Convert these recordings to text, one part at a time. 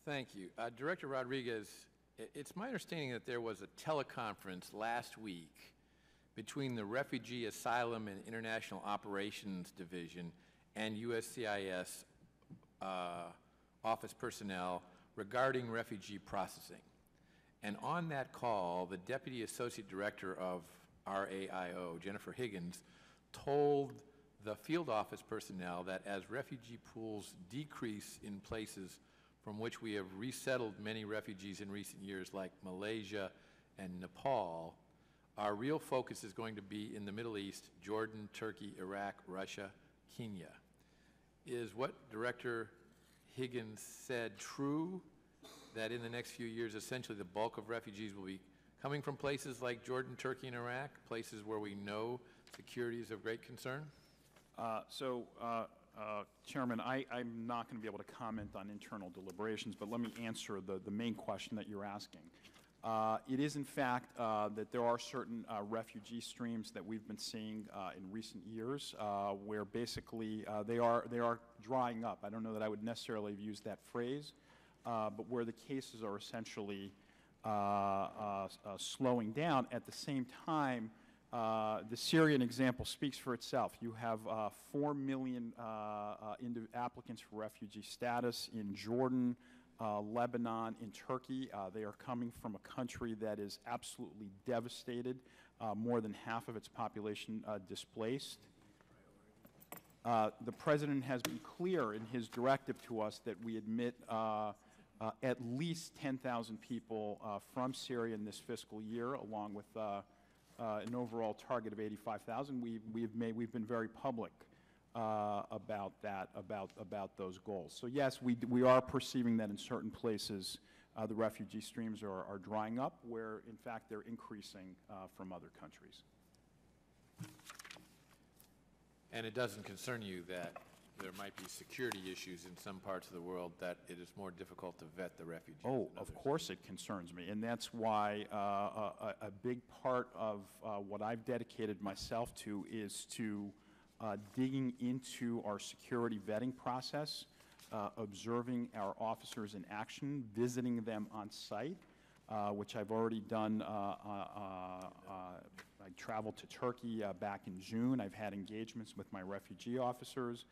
Thank you. Director Rodriguez, it's my understanding that there was a teleconference last week between the Refugee Asylum and International Operations Division and USCIS office personnel regarding refugee processing. And on that call, the Deputy Associate Director of RAIO, Jennifer Higgins, told the field office personnel that as refugee pools decrease in places from which we have resettled many refugees in recent years, like Malaysia and Nepal, our real focus is going to be in the Middle East, Jordan, Turkey, Iraq, Russia, Kenya. Is what Director Higgins said true, that in the next few years, essentially the bulk of refugees will be coming from places like Jordan, Turkey, and Iraq, places where we know security is of great concern? Chairman, I'm not going to be able to comment on internal deliberations, but let me answer the main question that you're asking. It is, in fact, that there are certain refugee streams that we've been seeing in recent years where basically they are drying up. I don't know that I would necessarily have used that phrase, but where the cases are essentially slowing down. At the same time, the Syrian example speaks for itself. You have 4 million applicants for refugee status in Jordan, Lebanon, in Turkey. They are coming from a country that is absolutely devastated, more than half of its population displaced. The President has been clear in his directive to us that we admit at least 10,000 people from Syria in this fiscal year, along with an overall target of 85,000. We've been very public about that, about those goals. So yes, we are perceiving that in certain places the refugee streams are drying up, where in fact they're increasing from other countries. And it doesn't concern you that there might be security issues in some parts of the world, that it is more difficult to vet the refugees? Oh, of course it concerns me, and that's why a big part of what I've dedicated myself to is to digging into our security vetting process, observing our officers in action, visiting them on site, which I've already done. I traveled to Turkey back in June. I've had engagements with my refugee officers,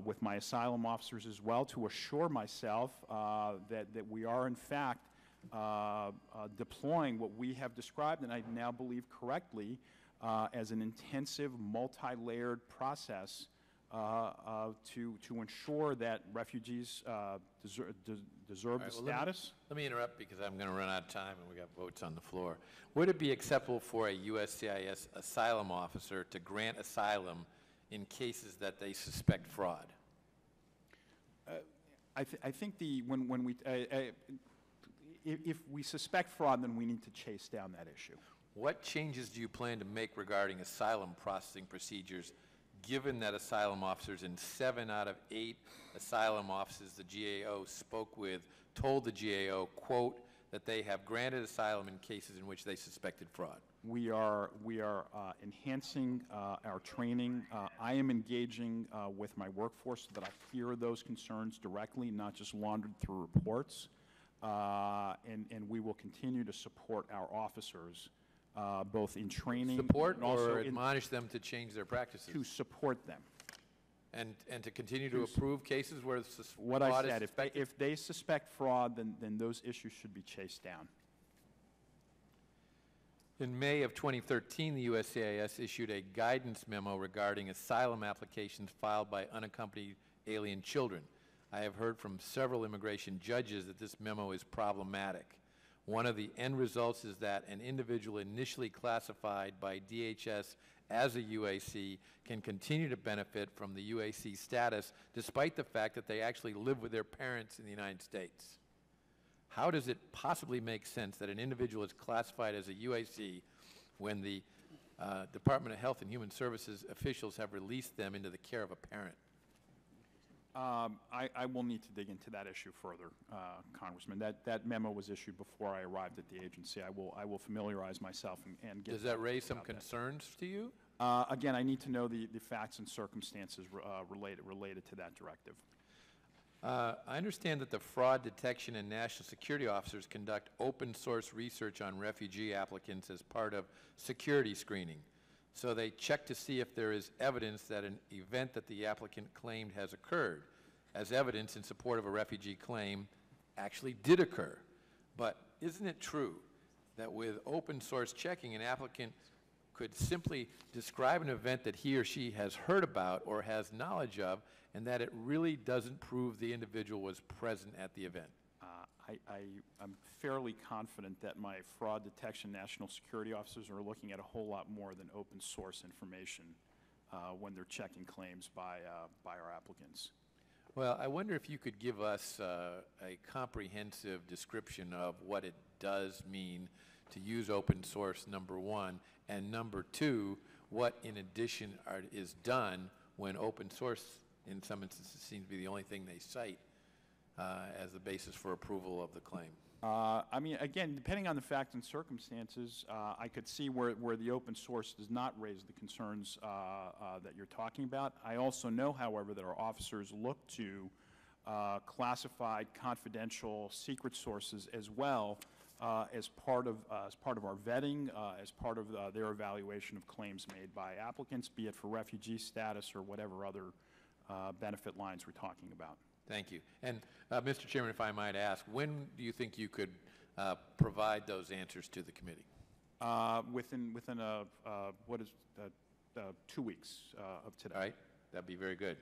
with my asylum officers as well, to assure myself that we are in fact deploying what we have described, and I now believe correctly, as an intensive, multi-layered process to ensure that refugees deserve the status. Let me interrupt, because I'm going to run out of time and we got votes on the floor. Would it be acceptable for a USCIS asylum officer to grant asylum in cases that they suspect fraud? I think when we if we suspect fraud, then we need to chase down that issue. What changes do you plan to make regarding asylum processing procedures, given that asylum officers in 7 out of 8 asylum offices the GAO spoke with told the GAO, quote, that they have granted asylum in cases in which they suspected fraud? We are enhancing our training. I am engaging with my workforce so that I hear those concerns directly, not just laundered through reports. And we will continue to support our officers, both in training. Support and also or admonish them to change their practices? To support them. And to continue to approve cases where what I said, if they suspect fraud, then those issues should be chased down. In May of 2013, the USCIS issued a guidance memo regarding asylum applications filed by unaccompanied alien children. I have heard from several immigration judges that this memo is problematic. One of the end results is that an individual initially classified by DHS as a UAC can continue to benefit from the UAC status despite the fact that they actually live with their parents in the United States. How does it possibly make sense that an individual is classified as a UAC when the Department of Health and Human Services officials have released them into the care of a parent? I will need to dig into that issue further, Congressman. That memo was issued before I arrived at the agency. I will familiarize myself and get. Does that raise some concerns to you? Again, I need to know the facts and circumstances related to that directive. I understand that the fraud detection and national security officers conduct open source research on refugee applicants as part of security screening. So they check to see if there is evidence that an event that the applicant claimed has occurred, as evidence in support of a refugee claim actually did occur. But isn't it true that with open source checking, an applicant could simply describe an event that he or she has heard about or has knowledge of, and that it really doesn't prove the individual was present at the event? I'm fairly confident that my fraud detection national security officers are looking at a whole lot more than open source information when they're checking claims by our applicants. Well, I wonder if you could give us a comprehensive description of what it does mean to use open source, number one, and number two, what in addition is done when open source, in some instances, seems to be the only thing they cite as the basis for approval of the claim. I mean, again, depending on the facts and circumstances, I could see where the open source does not raise the concerns that you're talking about. I also know, however, that our officers look to classified, confidential, secret sources as well as part of our vetting, as part of their evaluation of claims made by applicants, be it for refugee status or whatever other benefit lines we're talking about. Thank you. And Mr. Chairman, if I might ask, when do you think you could provide those answers to the committee? Within 2 weeks of today. All right. That'd be very good.